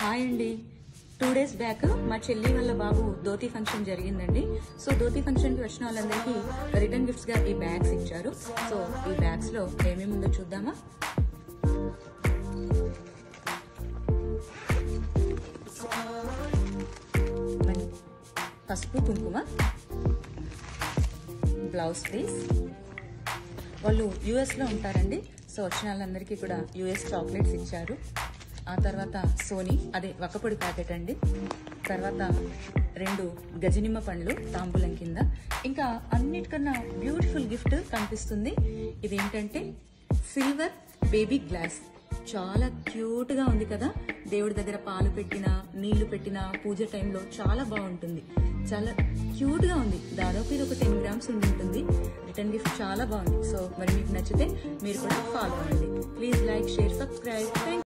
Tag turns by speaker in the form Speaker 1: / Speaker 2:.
Speaker 1: Hi అండి. 2 days back మా చెల్లి వాళ్ళ బాబు ధోతి ఫంక్షన్ జరిగిందండి. సో ధోతి ఫంక్షన్ కి వచ్చిన వాళ్ళందరికీ రిటర్న్ గిఫ్ట్స్ గా ఈ బ్యాగ్స్ ఇచ్చారు. సో ఈ బ్యాగ్స్ లో ఏమేమి ఉందో చూద్దామా. పసుపు కుంకుమ, బ్లౌజ్ పీస్. వాళ్ళు యుఎస్ లో ఉంటారండి. సో వచ్చిన వాళ్ళందరికీ కూడా యుఎస్ చాక్లెట్స్ ఇచ్చారు. ఆ తర్వాత సోనీ, అదే వక్కపొడి ప్యాకెట్ అండి. తర్వాత 2 గజనిమ్మ పండ్లు తాంబూలం కింద. ఇంకా అన్నిటికన్నా బ్యూటిఫుల్ గిఫ్ట్ కనిపిస్తుంది. ఇదేంటంటే సిల్వర్ బేబీ గ్లాస్. చాలా క్యూట్ గా ఉంది కదా. దేవుడి దగ్గర పాలు పెట్టినా నీళ్లు పెట్టినా పూజ టైంలో చాలా బాగుంటుంది. చాలా క్యూట్ గా ఉంది. దాదాపు ఇది ఒక 10 grams ఉండి ఉంటుంది. రిటర్న్ గిఫ్ట్ చాలా బాగుంది. సో మరి మీకు నచ్చితే మీరు కూడా ఫాలో అవ్వండి. Please like, share, subscribe.